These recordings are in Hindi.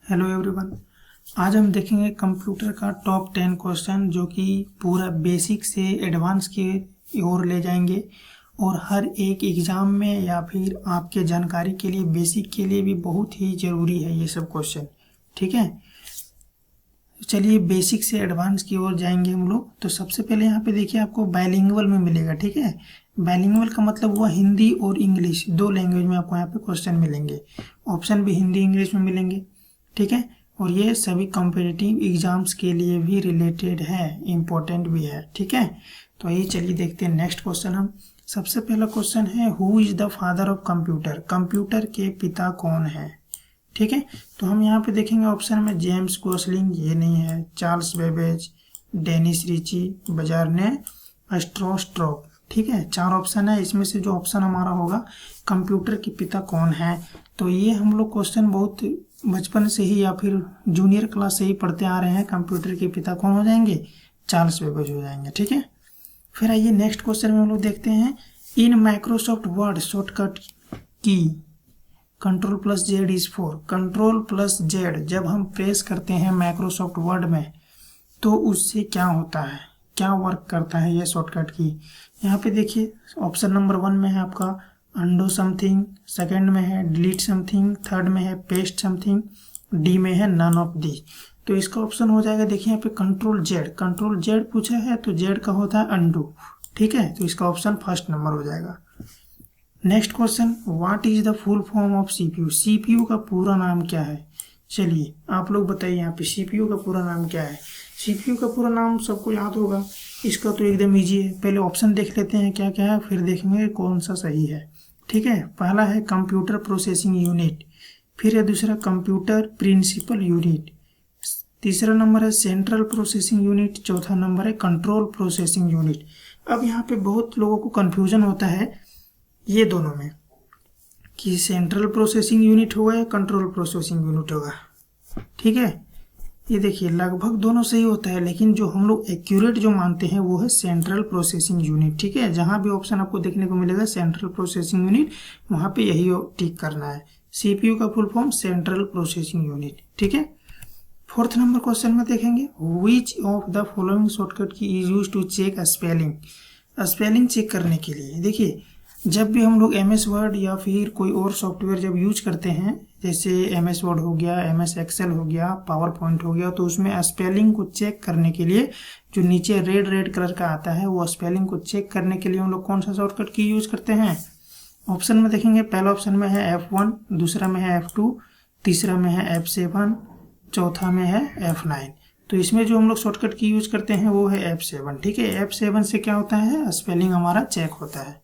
Hello everyone. आज हम देखेंगे कंप्यूटर का टॉप 10 क्वेश्चन जो कि पूरा बेसिक से एडवांस की ओर ले जाएंगे और हर एक एग्ज़ाम में या फिर आपके जानकारी के लिए बेसिक के लिए भी बहुत ही ज़रूरी है ये सब क्वेश्चन। ठीक है, चलिए बेसिक से एडवांस की ओर जाएंगे हम लोग। तो सबसे पहले यहाँ पे देखिए आपको बाइलिंगुअल में मिलेगा। ठीक है, बाइलिंगुअल का मतलब हुआ हिंदी और इंग्लिश, दो लैंग्वेज में आपको यहाँ पे क्वेश्चन मिलेंगे। ऑप्शन भी हिंदी इंग्लिश में मिलेंगे। ठीक है, और ये सभी कॉम्पिटिटिव एग्जाम्स के लिए भी रिलेटेड है, इम्पोर्टेंट भी है। ठीक है, तो ये चलिए देखते हैं नेक्स्ट क्वेश्चन। हम सबसे पहला क्वेश्चन है who is the father of computer, computer के पिता कौन है। ठीक है, तो हम यहाँ पे देखेंगे ऑप्शन में जेम्स गोसलिंग, ये नहीं है, चार्ल्स बेबेज, डेनिस रिची, बजारने अस्ट्रोस्ट्रोक। ठीक है, चार ऑप्शन है, इसमें से जो ऑप्शन हमारा होगा कंप्यूटर के पिता कौन है। तो ये हम लोग क्वेश्चन बहुत बचपन से ही या फिर जूनियर क्लास से ही पढ़ते आ रहे हैं। कंप्यूटर के पिता कौन हो जाएंगे, चार्ल्स बेबेज हो जाएंगे। ठीक है, फिर आइए नेक्स्ट क्वेश्चन में हम लोग देखते हैं इन माइक्रोसॉफ्ट वर्ड शॉर्टकट की Ctrl+Z इज फॉर। Ctrl+Z जब हम प्रेस करते हैं माइक्रोसॉफ्ट वर्ड में तो उससे क्या होता है, क्या वर्क करता है ये शॉर्टकट की। यहाँ पे देखिए ऑप्शन नंबर 1 में है आपका अंडो समथिंग, सेकंड में है डिलीट समथिंग, थर्ड में है पेस्ट समथिंग, डी में है नन ऑफ दी। तो इसका ऑप्शन हो जाएगा देखिए यहाँ पे Ctrl+Z पूछा है तो Z का होता है अंडू। ठीक है, तो इसका ऑप्शन फर्स्ट नंबर हो जाएगा। Next question what is the full form of CPU, CPU का पूरा नाम क्या है। चलिए आप लोग बताइए यहाँ पे सीपीयू का पूरा नाम क्या है। सीपीयू का पूरा नाम सबको याद होगा, इसका तो एकदम इजी है। पहले ऑप्शन देख लेते हैं क्या क्या है, फिर देखेंगे कौन सा सही है। ठीक है, पहला है कंप्यूटर प्रोसेसिंग यूनिट, फिर है दूसरा कंप्यूटर प्रिंसिपल यूनिट, तीसरा नंबर है सेंट्रल प्रोसेसिंग यूनिट, चौथा नंबर है कंट्रोल प्रोसेसिंग यूनिट। अब यहाँ पे बहुत लोगों को कन्फ्यूजन होता है ये दोनों में कि सेंट्रल प्रोसेसिंग यूनिट होगा या कंट्रोल प्रोसेसिंग यूनिट होगा। ठीक है, ये देखिए लगभग दोनों सही होता है, लेकिन जो हम लोग एक्यूरेट जो मानते हैं वो है सेंट्रल प्रोसेसिंग यूनिट। ठीक है, जहां भी ऑप्शन आपको देखने को मिलेगा सेंट्रल प्रोसेसिंग यूनिट, वहां पे यही टिक करना है। सीपीयू का full form central processing unit. ठीक है, फोर्थ नंबर क्वेश्चन में देखेंगे which of the following shortcut key is use to check spelling, spelling check करने के लिए। देखिए जब भी हम लोग MS वर्ड या फिर कोई और सॉफ्टवेयर जब यूज करते हैं, जैसे MS वर्ड हो गया, MS एक्सेल हो गया, पावर पॉइंट हो गया, तो उसमें स्पेलिंग को चेक करने के लिए जो नीचे रेड कलर का आता है वो स्पेलिंग को चेक करने के लिए हम लोग कौन सा शॉर्टकट की यूज करते हैं। ऑप्शन में देखेंगे पहला ऑप्शन में है F1, दूसरा में है F2, तीसरा में है F7, चौथा में है F9। तो इसमें जो हम लोग शॉर्टकट की यूज करते हैं वो है F7। ठीक है, F7 से क्या होता है, स्पेलिंग हमारा चेक होता है।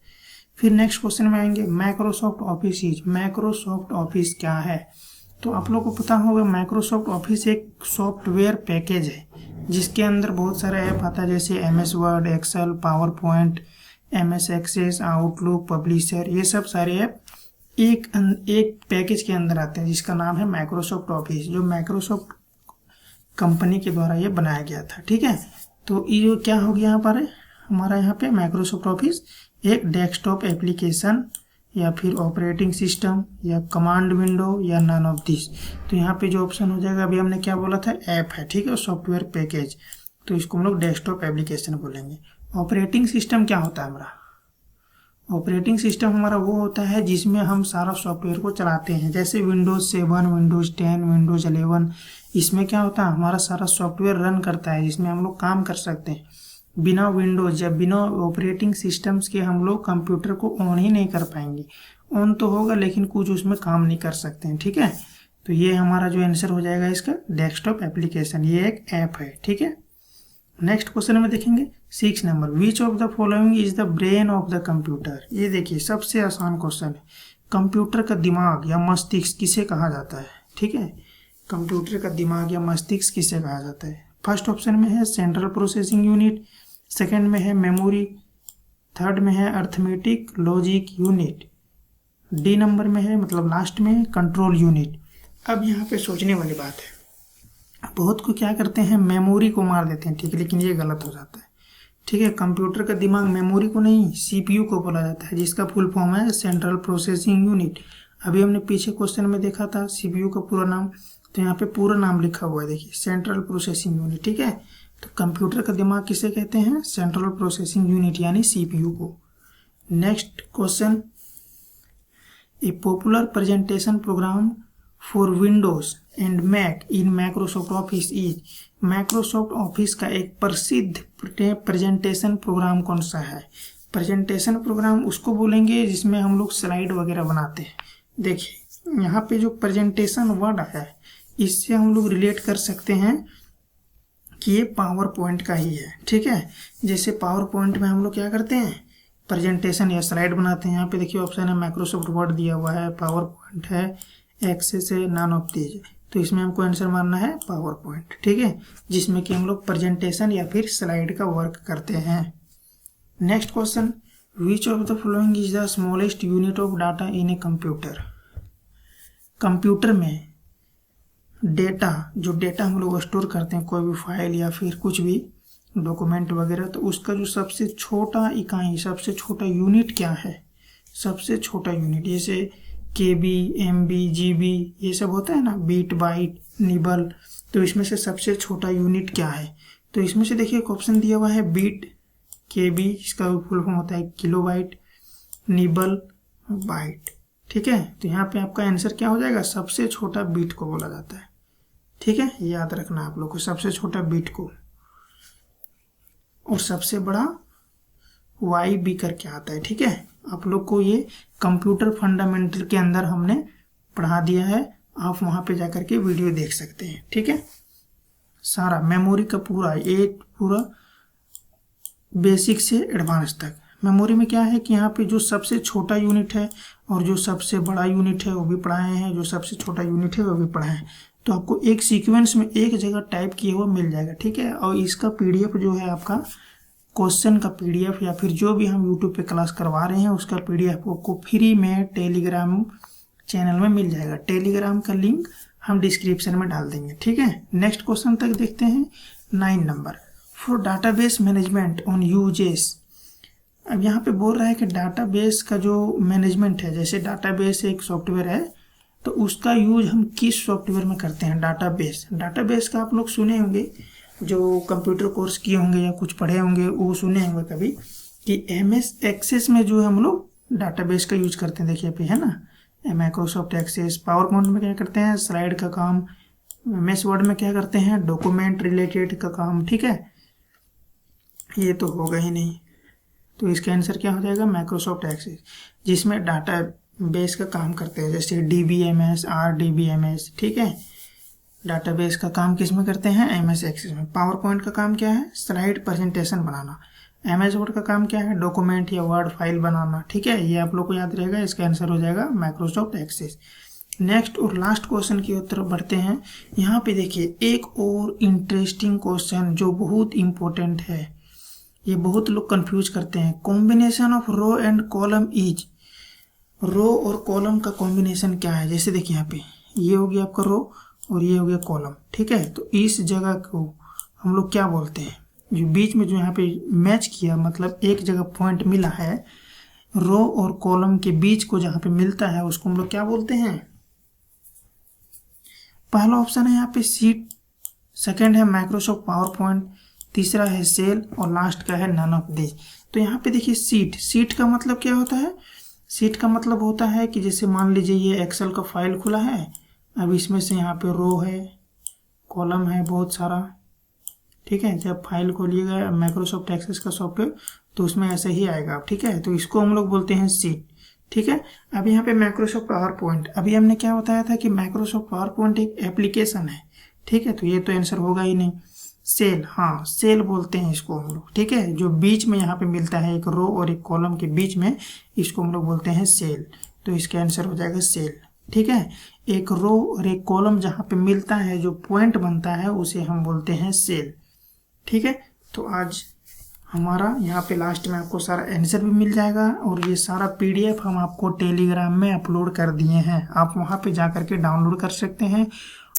फिर नेक्स्ट क्वेश्चन में आएंगे Microsoft Office is, Microsoft office क्या है। तो आप लोगों को पता होगा माइक्रोसॉफ्ट ऑफिस एक सॉफ्टवेयर पैकेज है जिसके अंदर बहुत सारा ऐप आता है, जैसे MS Word, Excel, PowerPoint, MS Access, Outlook, Publisher, ये सब सारे ऐप एक पैकेज के अंदर आते हैं जिसका नाम है माइक्रोसॉफ्ट ऑफिस, जो माइक्रोसॉफ्ट कंपनी के द्वारा ये बनाया गया था। ठीक है, तो ये क्या हो गया यहाँ पर हमारा, यहाँ पे माइक्रोसॉफ्ट ऑफिस एक डेस्कटॉप एप्लीकेशन या फिर ऑपरेटिंग सिस्टम या कमांड विंडो या नन ऑफ दिस। तो यहाँ पे जो ऑप्शन हो जाएगा, अभी हमने क्या बोला था, ऐप है। ठीक है, सॉफ्टवेयर पैकेज, तो इसको हम लोग डेस्कटॉप एप्लीकेशन बोलेंगे। ऑपरेटिंग सिस्टम क्या होता है हमारा, ऑपरेटिंग सिस्टम हमारा वो होता है जिसमें हम सारा सॉफ्टवेयर को चलाते हैं, जैसे विंडोज 7, विंडोज 10, विंडोज 11। इसमें क्या होता है, हमारा सारा सॉफ्टवेयर रन करता है जिसमें हम लोग काम कर सकते हैं। बिना विंडोज या बिना ऑपरेटिंग सिस्टम्स के हम लोग कंप्यूटर को ऑन ही नहीं कर पाएंगे। ऑन तो होगा लेकिन कुछ उसमें काम नहीं कर सकते हैं। ठीक है, तो ये हमारा जो आंसर हो जाएगा इसका डेस्कटॉप एप्लीकेशन, ये एक ऐप है। ठीक है, नेक्स्ट क्वेश्चन में देखेंगे 6 number which of the following is the brain of the computer. ये देखिए सबसे आसान क्वेश्चन है, कंप्यूटर का दिमाग या मस्तिष्क किसे कहा जाता है। ठीक है, कंप्यूटर का दिमाग या मस्तिष्क किसे कहा जाता है। फर्स्ट ऑप्शन में है सेंट्रल प्रोसेसिंग यूनिट, सेकंड में है मेमोरी, थर्ड में है arithmetic logic unit, D number में है मतलब लास्ट में कंट्रोल यूनिट। अब यहाँ पे सोचने वाली बात है, बहुत को क्या करते हैं मेमोरी को मार देते हैं। ठीक है, लेकिन ये गलत हो जाता है। ठीक है, कंप्यूटर का दिमाग मेमोरी को नहीं, CPU को बोला जाता है, जिसका फुल फॉर्म है सेंट्रल प्रोसेसिंग यूनिट। अभी हमने पीछे क्वेश्चन में देखा था सीपीयू का पूरा नाम, तो यहाँ पे पूरा नाम लिखा हुआ है, देखिए सेंट्रल प्रोसेसिंग यूनिट। ठीक है, तो कंप्यूटर का दिमाग किसे कहते हैं? सेंट्रल प्रोसेसिंग यूनिट यानी सीपीयू को। Next question, a popular presentation program for Windows and Mac in Microsoft Office is. Microsoft Office का एक प्रसिद्ध प्रेजेंटेशन प्रोग्राम कौन सा है? प्रेजेंटेशन प्रोग्राम उसको बोलेंगे जिसमें हम लोग स्लाइड वगैरह बनाते हैं। देखिए यहाँ पे जो प्रेजेंटेशन वर्ड है इससे हम लोग रिलेट कर सकते हैं कि ये पावर पॉइंट का ही है। ठीक है, जैसे पावर पॉइंट में हम लोग क्या करते हैं? प्रेजेंटेशन या स्लाइड बनाते हैं। यहाँ पे देखिए ऑप्शन है माइक्रोसॉफ्ट वर्ड दिया हुआ है, पावर पॉइंट है, एक्सेस है, नॉन ऑफ दीज है, तो इसमें हमको आंसर मारना है पावर पॉइंट। ठीक है, जिसमें कि हम लोग प्रेजेंटेशन या फिर स्लाइड का वर्क करते हैं। Next question, which of the following is the smallest unit of data in a computer. Computer में डेटा, जो डेटा हम लोग स्टोर करते हैं, कोई भी फाइल या फिर कुछ भी डॉक्यूमेंट वगैरह, तो उसका जो सबसे छोटा इकाई, सबसे छोटा यूनिट क्या है? सबसे छोटा यूनिट जैसे केबी, एमबी, जीबी ये सब होता है ना, बीट, बाइट, निबल, तो इसमें से सबसे छोटा यूनिट क्या है? तो इसमें से देखिए एक ऑप्शन दिया हुआ है बीट, केबी, इसका फुल फॉर्म होता है किलोबाइट, निबल, बाइट। ठीक है, तो यहाँ पे आपका आंसर क्या हो जाएगा? सबसे छोटा बीट को बोला जाता है। ठीक है, याद रखना आप लोग को, सबसे छोटा बीट को। और सबसे बड़ा वाई बी करके आता है। ठीक है, आप लोग को ये कंप्यूटर फंडामेंटल के अंदर हमने पढ़ा दिया है, आप वहां पे जाकर के वीडियो देख सकते हैं। ठीक है, सारा मेमोरी का पूरा बेसिक से एडवांस तक। मेमोरी में क्या है कि यहाँ पे जो सबसे छोटा यूनिट है और जो सबसे बड़ा यूनिट है वो भी पढ़ाए हैं, जो सबसे छोटा यूनिट है वो भी पढ़ाए हैं, तो आपको एक सीक्वेंस में एक जगह टाइप किया हुआ मिल जाएगा। ठीक है, और इसका पीडीएफ जो है आपका क्वेश्चन का पीडीएफ या फिर जो भी हम यूट्यूब पे क्लास करवा रहे हैं उसका पीडीएफ आपको फ्री में टेलीग्राम चैनल में मिल जाएगा। टेलीग्राम का लिंक हम डिस्क्रिप्शन में डाल देंगे। ठीक है, नेक्स्ट क्वेश्चन तक देखते हैं। 9 number, for database management on uses. अब यहाँ पे बोल रहा है कि डाटाबेस का जो मैनेजमेंट है, जैसे डाटाबेस एक सॉफ्टवेयर है, तो उसका यूज हम किस सॉफ्टवेयर में करते हैं? डाटाबेस का आप लोग सुने होंगे, जो कंप्यूटर कोर्स किए होंगे या कुछ पढ़े होंगे वो सुने होंगे कभी कि MS एक्सेस में जो है हम लोग डाटाबेस का यूज करते हैं। देखिए पे है ना, माइक्रोसॉफ्ट एक्सेस। पावर पॉइंट में क्या करते हैं? स्लाइड का काम। MS वर्ड में क्या करते हैं? डॉक्यूमेंट रिलेटेड का काम। ठीक है, ये तो होगा ही नहीं, तो इसका आंसर क्या हो जाएगा? माइक्रोसॉफ्ट एक्सेस, जिसमें डाटा बेस का काम करते हैं, जैसे DBMS, RDBMS। ठीक है, डाटाबेस का काम किस में करते हैं? MS एक्सेस में। पावर पॉइंट का काम क्या है? स्लाइड प्रेजेंटेशन बनाना। MS वर्ड का काम क्या है? डॉक्यूमेंट या वर्ड फाइल बनाना। ठीक है, ये आप लोग को याद रहेगा, इसका आंसर हो जाएगा माइक्रोसॉफ्ट एक्सेस। नेक्स्ट और लास्ट क्वेश्चन की तरफ बढ़ते हैं। यहाँ पे देखिए एक और इंटरेस्टिंग क्वेश्चन जो बहुत इंपॉर्टेंट है, ये बहुत लोग कंफ्यूज करते हैं। Combination of row and column is. Row और कॉलम का कॉम्बिनेशन क्या है? जैसे देखिए यहाँ पे ये हो गया आपका रो और ये हो गया कॉलम। ठीक है, तो इस जगह को हम लोग क्या बोलते हैं? जो बीच में जो यहाँ पे मैच किया, मतलब एक जगह पॉइंट मिला है, रो और कॉलम के बीच को जहाँ पे मिलता है उसको हम लोग क्या बोलते हैं? पहला ऑप्शन है यहाँ पे सीट, सेकंड है माइक्रोसॉफ्ट पावर पॉइंट, तीसरा है सेल और लास्ट का है नन ऑफ दिस। तो यहाँ पे देखिए सीट का मतलब क्या होता है? सीट का मतलब होता है कि जैसे मान लीजिए ये एक्सेल का फाइल खुला है, अब इसमें से यहाँ पे रो है, कॉलम है बहुत सारा। ठीक है, जब फाइल खोलिएगा माइक्रोसॉफ्ट एक्सेस का सॉफ्टवेयर तो उसमें ऐसे ही आएगा। ठीक है, तो इसको हम लोग बोलते हैं सीट। ठीक है, अब यहाँ पे माइक्रोसॉफ्ट पावर पॉइंट, अभी हमने क्या बताया था कि माइक्रोसॉफ्ट पावर पॉइंट एक एप्लीकेशन है। ठीक है, तो ये तो आंसर होगा ही नहीं। सेल, हाँ सेल बोलते हैं इसको हम लोग। ठीक है, जो बीच में यहाँ पे मिलता है एक रो और एक कॉलम के बीच में, इसको हम लोग बोलते हैं सेल। तो इसका आंसर हो जाएगा सेल। ठीक है, एक रो और एक कॉलम जहाँ पे मिलता है, जो पॉइंट बनता है, उसे हम बोलते हैं सेल। ठीक है, तो आज हमारा यहाँ पे लास्ट में आपको सारा आंसर भी मिल जाएगा और ये सारा PDF हम आपको टेलीग्राम में अपलोड कर दिए हैं, आप वहाँ पे जा करके डाउनलोड कर सकते हैं